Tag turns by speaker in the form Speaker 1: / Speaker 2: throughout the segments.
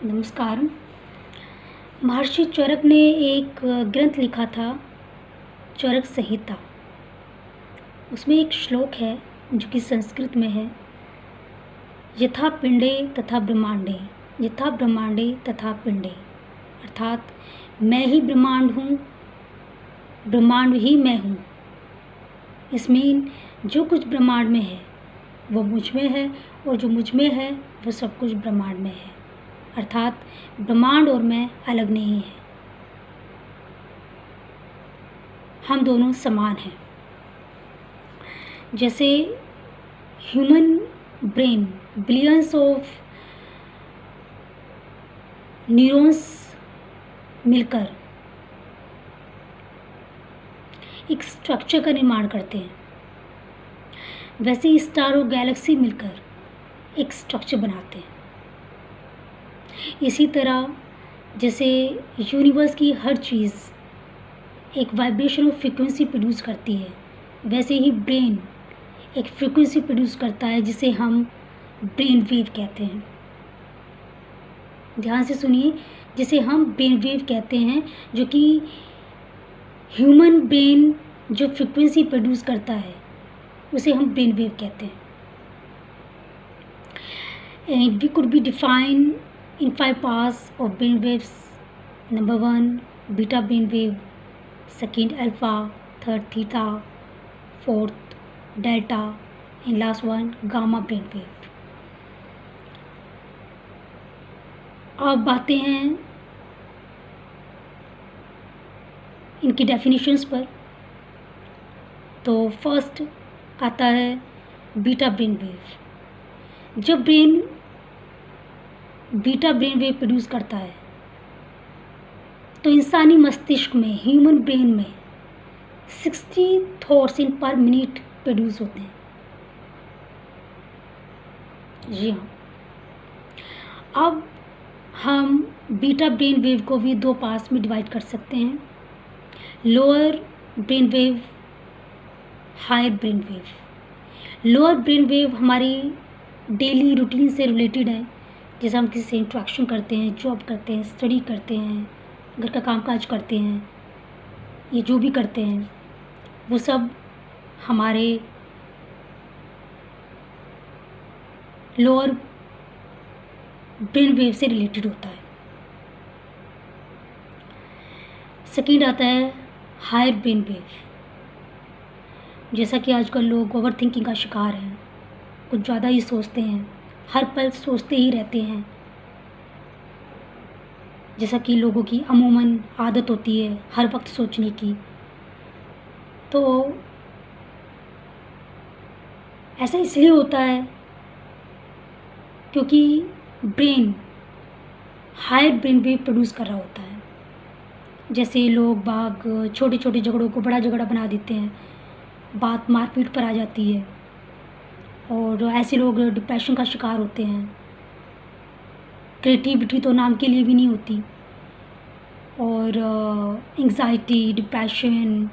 Speaker 1: नमस्कार। महर्षि चरक ने एक ग्रंथ लिखा था, चरक संहिता। उसमें एक श्लोक है जो कि संस्कृत में है, यथा पिंडे तथा ब्रह्मांडे, यथा ब्रह्मांडे तथा पिंडे। अर्थात मैं ही ब्रह्मांड हूँ, ब्रह्मांड ही मैं हूँ। इसमें जो कुछ ब्रह्मांड में है वो मुझ में है, और जो मुझ में है वो सब कुछ ब्रह्मांड में है। अर्थात ब्रह्मांड और मैं अलग नहीं है, हम दोनों समान हैं। जैसे human brain billions of neurons मिलकर एक स्ट्रक्चर का निर्माण करते हैं, वैसे ही स्टार और गैलेक्सी मिलकर एक स्ट्रक्चर बनाते हैं। इसी तरह जैसे यूनिवर्स की हर चीज़ एक वाइब्रेशन ऑफ फ्रीक्वेंसी प्रोड्यूस करती है, वैसे ही ब्रेन एक फ्रीक्वेंसी प्रोड्यूस करता है जिसे हम ब्रेन वेव कहते हैं। ध्यान से सुनिए, जिसे हम ब्रेन वेव कहते हैं, जो कि ह्यूमन ब्रेन जो फ्रीक्वेंसी प्रोड्यूस करता है उसे हम ब्रेन वेव कहते हैं। And we could be define in 5 parts of brain waves. Number 1, beta brain wave. Second, alpha. Third, theta. Fourth, delta. And last one, gamma brain wave. अब बातें हैं इनकी डेफिनेशंस पर। तो फर्स्ट आता है बीटा ब्रेन वेव। जब brain beta brain wave produce करता है तो इंसानी मस्तिष्क में, ह्यूमन ब्रेन में 60 थॉट्स इन पर मिनट प्रोड्यूस होते हैं। जी हाँ। अब हम बीटा ब्रेन वेव को भी 2 पार्ट्स में डिवाइड कर सकते हैं, lower brain wave, higher brain wave. Lower brain wave हमारी डेली रूटीन से रिलेटेड है, जैसे हम किसी से इंट्रैक्शन करते हैं, जॉब करते हैं, स्टडी करते हैं, घर का कामकाज करते हैं, ये जो भी करते हैं वो सब हमारे लोअर ब्रेन वेव से रिलेटेड होता है। सेकेंड आता है हायर ब्रेन वेव। जैसा कि आजकल लोग ओवर थिंकिंग का शिकार हैं, कुछ ज़्यादा ही सोचते हैं, हर पल सोचते ही रहते हैं, जैसा कि लोगों की अमूमन आदत होती है हर वक्त सोचने की। तो ऐसा इसलिए होता है क्योंकि brain higher brain wave produce कर रहा होता है। जैसे लोग बाग छोटे छोटे झगड़ों को बड़ा झगड़ा बना देते हैं, बात मारपीट पर आ जाती है, और ऐसे लोग डिप्रेशन का शिकार होते हैं। क्रिएटिविटी तो नाम के लिए भी नहीं होती, और एंग्जाइटी, डिप्रेशन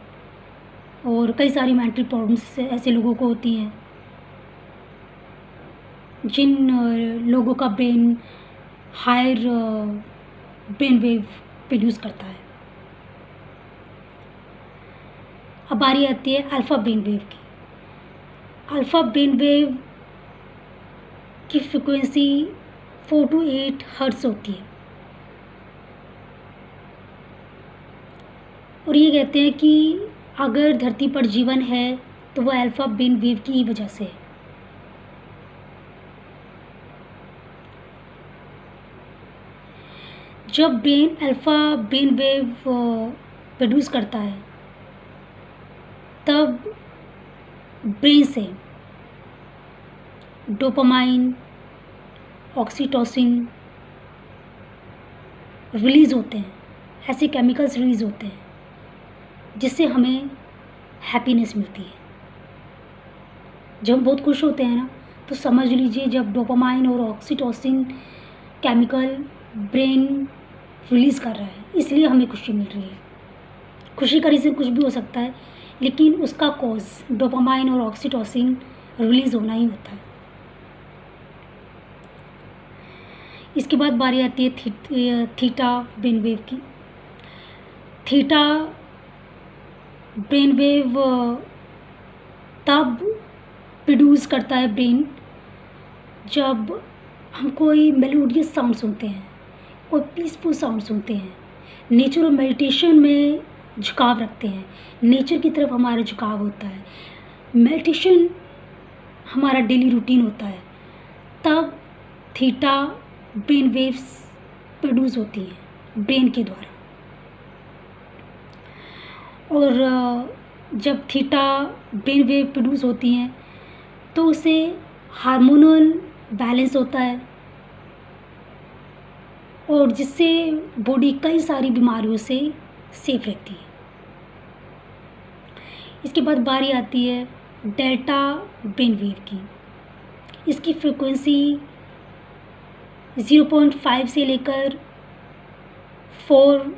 Speaker 1: और कई सारी मेंटल प्रॉब्लम्स ऐसे लोगों को होती हैं जिन लोगों का brain higher brain wave produce करता है। अब बारी आती है अल्फ़ा ब्रेन वेव की। अल्फ़ा ब्रेन वेव की फ्रिक्वेंसी 4 to 8 हर्ट्ज़ होती है, और ये कहते हैं कि अगर धरती पर जीवन है तो वह अल्फ़ा ब्रेन वेव की ही वजह से है। जब brain alpha brain wave produce करता है तब ब्रेन से डोपामाइन, ऑक्सीटोसिन रिलीज़ होते हैं। ऐसे केमिकल्स रिलीज़ होते हैं जिससे हमें हैप्पीनेस मिलती है। जब हम बहुत खुश होते हैं ना, तो समझ लीजिए जब डोपामाइन और ऑक्सीटोसिन केमिकल ब्रेन रिलीज़ कर रहा है, इसलिए हमें खुशी मिल रही है। खुशी का रीज़न कुछ भी हो सकता है, लेकिन उसका कॉज डोपामाइन और ऑक्सीटोसिन रिलीज़ होना ही होता है। इसके बाद बारी आती है थीटा ब्रेन वेव की। थीटा ब्रेन वेव तब प्रोड्यूस करता है ब्रेन जब हम कोई मेलोडियस साउंड सुनते हैं, कोई पीसफुल साउंड सुनते हैं, नेचर और मेडिटेशन में झुकाव रखते हैं, नेचर की तरफ हमारा झुकाव होता है, मेडिटेशन हमारा डेली रूटीन होता है, तब थीटा ब्रेन वेव्स प्रोड्यूस होती हैं ब्रेन के द्वारा। और जब थीटा ब्रेन वेव प्रोड्यूस होती हैं तो उसे हार्मोनल बैलेंस होता है और जिससे बॉडी कई सारी बीमारियों से सेफ रहती है। इसके बाद बारी आती है डेल्टा ब्रेन वेव की। इसकी फ्रीक्वेंसी 0.5 से लेकर 4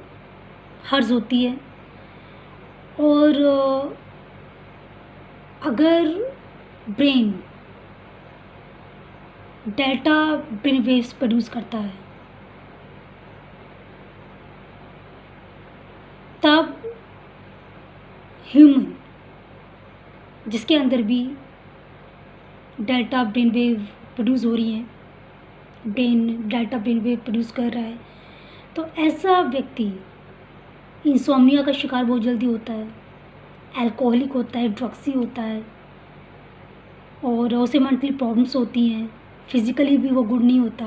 Speaker 1: हर्ट्ज़ होती है और अगर brain delta brain waves produce करता है तब ह्यूमन जिसके अंदर भी डेल्टा ब्रेन वेव प्रोड्यूस हो रही है, brain delta brain wave produce कर रहा है, तो ऐसा व्यक्ति इंसोम्निया का शिकार बहुत जल्दी होता है, अल्कोहलिक होता है, ड्रग्सी होता है और उसे मेंटली प्रॉब्लम्स होती हैं, फिज़िकली भी वो गुड नहीं होता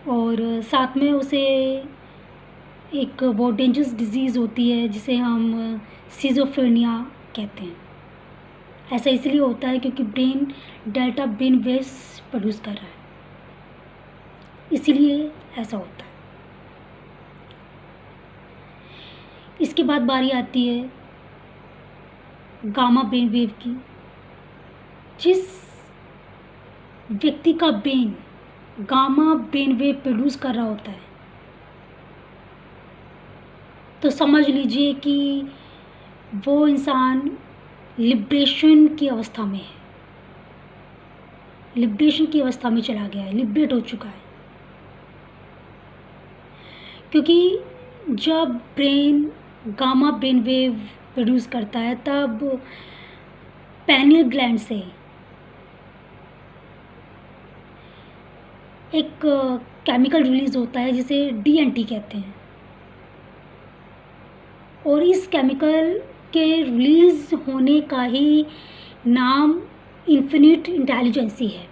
Speaker 1: और साथ में उसे एक बहुत डेंजरस डिजीज़ होती है जिसे हम सिज़ोफ्रेनिया कहते हैं। ऐसा इसलिए होता है क्योंकि brain delta brain waves produce कर रहा है, इसीलिए ऐसा होता है। इसके बाद बारी आती है गामा ब्रेन वेव की। जिस व्यक्ति का brain gamma brain wave produce कर रहा होता है तो समझ लीजिए कि वो इंसान लिब्रेशन की अवस्था में है, लिब्रेशन की अवस्था में चला गया है, लिब्रेट हो चुका है। क्योंकि जब brain gamma brain wave produce करता है तब पैनियल ग्लैंड से एक केमिकल रिलीज़ होता है जिसे DNT कहते हैं और इस केमिकल के रिलीज़ होने का ही नाम इन्फिनिट इंटेलिजेंसी है।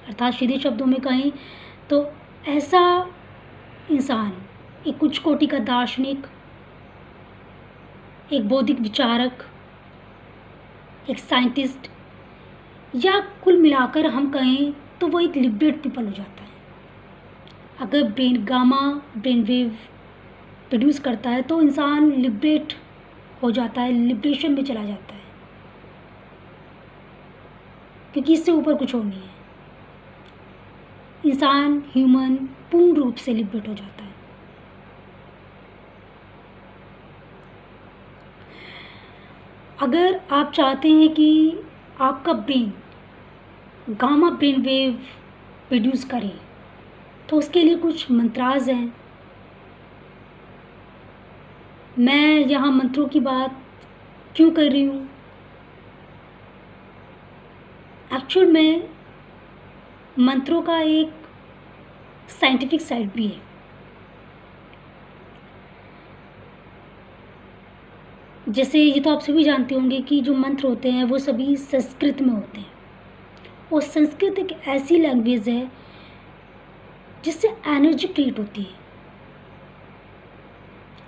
Speaker 1: अर्थात सीधे शब्दों में कहें तो ऐसा इंसान एक उच्च कोटि का दार्शनिक, एक बौद्धिक विचारक, एक साइंटिस्ट या कुल मिलाकर हम कहें तो वो एक लिबरेट पीपल हो जाता है। अगर brain gamma brain wave produce करता है तो इंसान लिबरेट हो जाता है, लिबरेशन में चला जाता है, क्योंकि इससे ऊपर कुछ और नहीं है। इंसान ह्यूमन पूर्ण रूप से लिबरेट हो जाता है। अगर आप चाहते हैं कि आपका brain gamma brain wave produce करे तो उसके लिए कुछ मंत्राज हैं। मैं यहाँ मंत्रों की बात क्यों कर रही हूँ? एक्चुअल में मंत्रों का एक साइंटिफिक साइड भी है। जैसे ये तो आप सभी जानते होंगे कि जो मंत्र होते हैं वो सभी संस्कृत में होते हैं और संस्कृत एक ऐसी लैंग्वेज है जिससे एनर्जी क्रिएट होती है।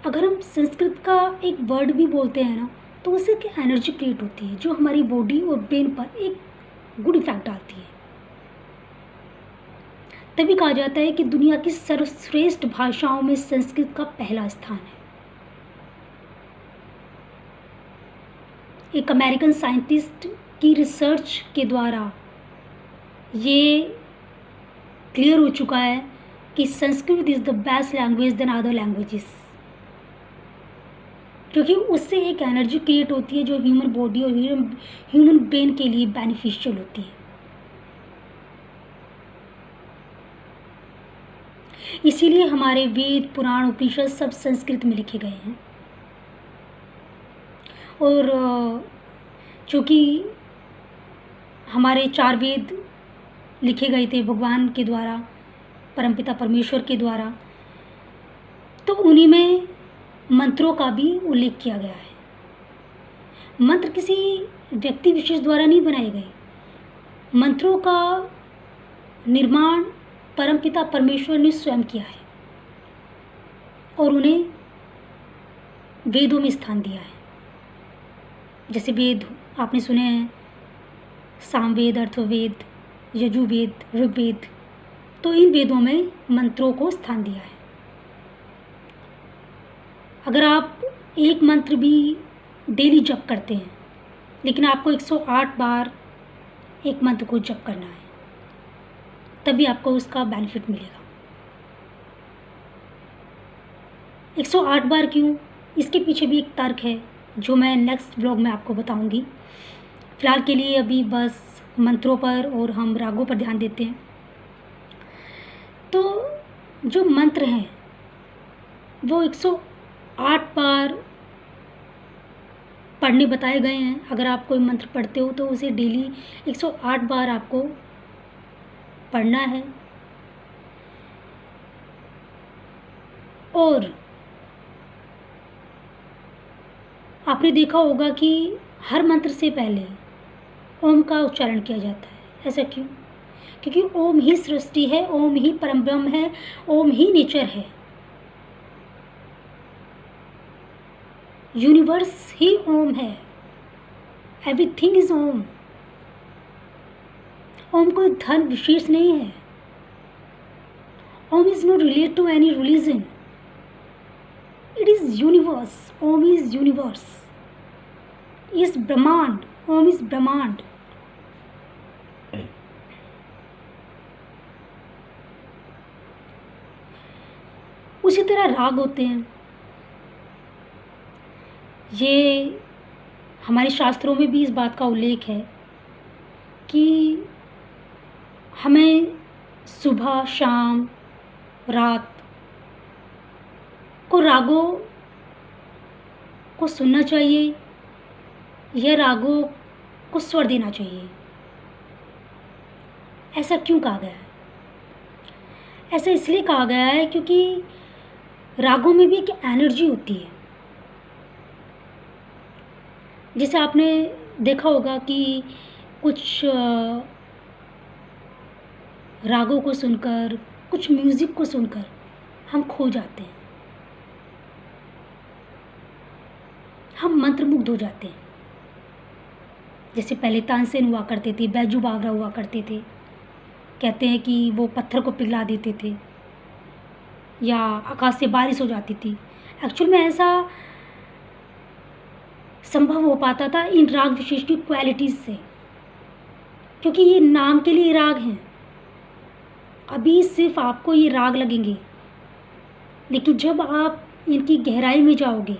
Speaker 1: अगर हम संस्कृत का एक वर्ड भी बोलते हैं ना तो उससे क्या एनर्जी क्रिएट होती है जो हमारी बॉडी और ब्रेन पर एक गुड इफेक्ट डालती है। तभी कहा जाता है कि दुनिया की सर्वश्रेष्ठ भाषाओं में संस्कृत का पहला स्थान है। एक अमेरिकन साइंटिस्ट की रिसर्च के द्वारा ये क्लियर हो चुका है कि Sanskrit is the best language than other languages, क्योंकि उससे एक एनर्जी क्रिएट होती है जो ह्यूमन बॉडी और ह्यूमन ब्रेन के लिए बेनिफिशियल होती है। इसीलिए हमारे वेद, पुराण, उपनिषद सब संस्कृत में लिखे गए हैं। और चूँकि हमारे 4 वेद लिखे गए थे भगवान के द्वारा, परमपिता परमेश्वर के द्वारा, तो उन्हीं में मंत्रों का भी उल्लेख किया गया है। मंत्र किसी व्यक्ति विशेष द्वारा नहीं बनाए गए। मंत्रों का निर्माण परमपिता परमेश्वर ने स्वयं किया है और उन्हें वेदों में स्थान दिया है। जैसे वेद आपने सुने हैं, सामवेद, अथर्ववेद, यजुर्वेद, ऋग्वेद, तो इन वेदों में मंत्रों को स्थान दिया है। अगर आप एक मंत्र भी डेली जप करते हैं, लेकिन आपको 108 बार एक मंत्र को जप करना है, तभी आपको उसका बेनिफिट मिलेगा। 108 बार क्यों? इसके पीछे भी एक तर्क है जो मैं नेक्स्ट ब्लॉग में आपको बताऊंगी। फ़िलहाल के लिए अभी बस मंत्रों पर और हम रागों पर ध्यान देते हैं। तो जो मंत्र हैं वो 108 बार पढ़ने बताए गए हैं। अगर आप कोई मंत्र पढ़ते हो तो उसे डेली 108 बार आपको पढ़ना है। और आपने देखा होगा कि हर मंत्र से पहले ओम का उच्चारण किया जाता है। ऐसा क्यों? क्योंकि ओम ही सृष्टि है, ओम ही परम ब्रह्म है, ओम ही नेचर है। यूनिवर्स ही ओम है। एवरीथिंग इज ओम। ओम कोई धर्म विशेष नहीं है। Om is not related to any religion. It is universe. Om is universe, is ब्रह्मांड। ओम इज ब्रह्मांड। उसी तरह राग होते हैं। ये हमारे शास्त्रों में भी इस बात का उल्लेख है कि हमें सुबह, शाम, रात को रागों को सुनना चाहिए या रागों को स्वर देना चाहिए। ऐसा क्यों कहा गया है? ऐसा इसलिए कहा गया है क्योंकि रागों में भी एक एनर्जी होती है। जैसे आपने देखा होगा कि कुछ रागों को सुनकर, कुछ म्यूज़िक को सुनकर हम खो जाते हैं, हम मंत्रमुग्ध हो जाते हैं। जैसे पहले तानसेन हुआ करते थे, बैजू बावरा हुआ करते थे। कहते हैं कि वो पत्थर को पिघला देते थे या आकाश से बारिश हो जाती थी। एक्चुअल में ऐसा संभव हो पाता था इन राग विशेष की क्वालिटीज़ से, क्योंकि ये नाम के लिए राग हैं। अभी सिर्फ आपको ये राग लगेंगे, लेकिन जब आप इनकी गहराई में जाओगे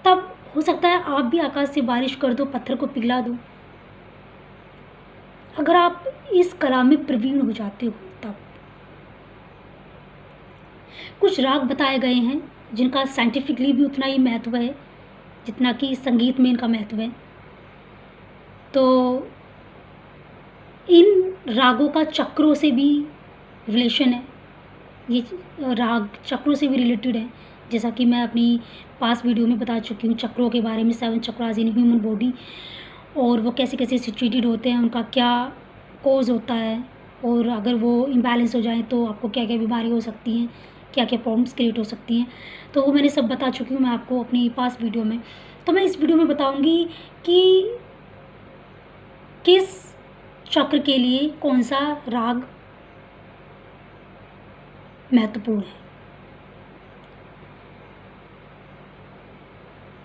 Speaker 1: तब हो सकता है आप भी आकाश से बारिश कर दो, पत्थर को पिघला दो। अगर आप इस कला में प्रवीण हो जाते हो तब। कुछ राग बताए गए हैं जिनका साइंटिफिकली भी उतना ही महत्व है जितना कि संगीत में इनका महत्व है। तो इन रागों का चक्रों से भी रिलेशन है। ये राग चक्रों से भी रिलेटेड है, जैसा कि मैं अपनी पास वीडियो में बता चुकी हूँ चक्रों के बारे में, 7 चक्रास इन ह्यूमन बॉडी, और वो कैसे कैसे सिचुएटेड होते हैं, उनका क्या कोज होता है, और अगर वो इम्बैलेंस हो जाए तो आपको क्या क्या बीमारी हो सकती हैं, क्या क्या प्रॉब्लम्स क्रिएट हो सकती हैं। तो वो मैंने सब बता चुकी हूँ मैं आपको अपनी पास वीडियो में। तो मैं इस वीडियो में बताऊँगी कि किस चक्र के लिए कौन सा राग महत्वपूर्ण है।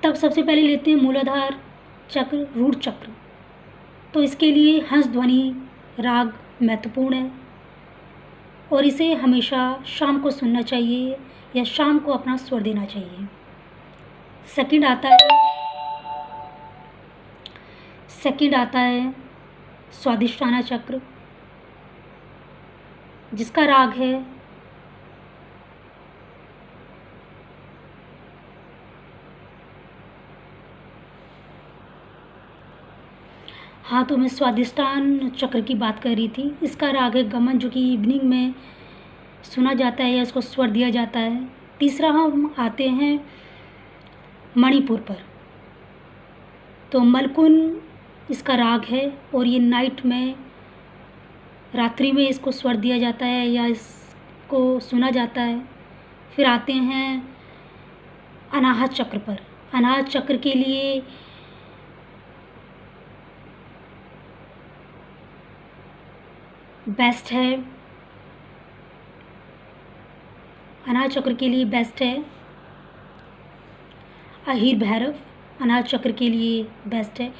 Speaker 1: तब सबसे पहले लेते हैं मूलाधार चक्र, रूट चक्र। तो इसके लिए हंस ध्वनि राग महत्वपूर्ण है और इसे हमेशा शाम को सुनना चाहिए या शाम को अपना स्वर देना चाहिए। सेकंड आता है स्वादिष्ठाना चक्र। जिसका राग है हाँ, तो मैं स्वादिष्टान चक्र की बात कर रही थी। इसका राग है गमन, जो कि इवनिंग में सुना जाता है या इसको स्वर दिया जाता है। तीसरा हम आते हैं मणिपुर पर। तो मलकुन इसका राग है और ये नाइट में, रात्रि में इसको स्वर दिया जाता है या इसको सुना जाता है। फिर आते हैं अनाहत चक्र पर। अनाहत चक्र के लिए बेस्ट है, अनाहत चक्र के लिए बेस्ट है अहीर भैरव। अनाहत चक्र के लिए बेस्ट है।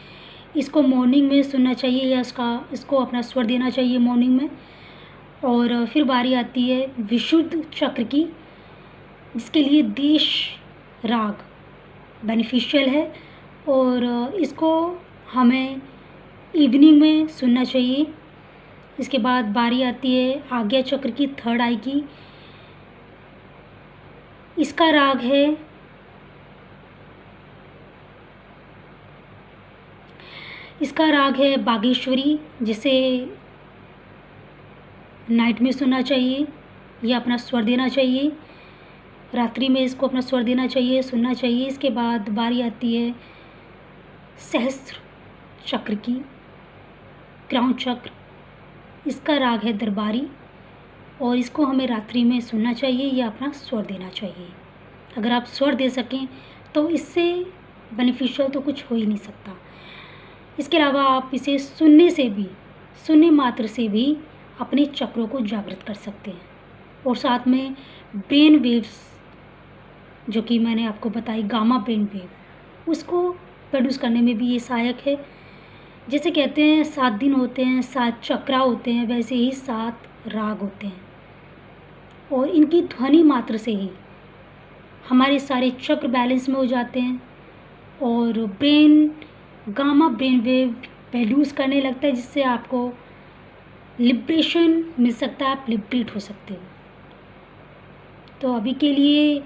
Speaker 1: इसको मॉर्निंग में सुनना चाहिए या इसको अपना स्वर देना चाहिए मॉर्निंग में। और फिर बारी आती है विशुद्ध चक्र की, जिसके लिए देश राग बेनिफिशियल है और इसको हमें इवनिंग में सुनना चाहिए। इसके बाद बारी आती है आज्ञा चक्र की, थर्ड आई की। इसका राग है बागेश्वरी, जिसे नाइट में सुनना चाहिए या अपना स्वर देना चाहिए। रात्रि में इसको अपना स्वर देना चाहिए, सुनना चाहिए। इसके बाद बारी आती है सहस्त्र चक्र की, क्राउन चक्र। इसका राग है दरबारी और इसको हमें रात्रि में सुनना चाहिए या अपना स्वर देना चाहिए। अगर आप स्वर दे सकें तो इससे बेनिफिशियल तो कुछ हो ही नहीं सकता। इसके अलावा आप इसे सुनने मात्र से भी अपने चक्रों को जागृत कर सकते हैं। और साथ में ब्रेन वेव्स, जो कि मैंने आपको बताई गामा ब्रेन वेव, उसको प्रोड्यूस करने में भी ये सहायक है। जैसे कहते हैं 7 दिन होते हैं, 7 चक्रा होते हैं, वैसे ही 7 राग होते हैं और इनकी ध्वनि मात्र से ही हमारे सारे चक्र बैलेंस में हो जाते हैं और गामा ब्रेन वेव प्रोड्यूस करने लगता है, जिससे आपको लिबरेशन मिल सकता है, आप लिबरेट हो सकते हो। तो अभी के लिए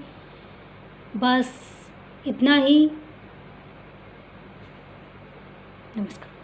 Speaker 1: बस इतना ही। नमस्कार।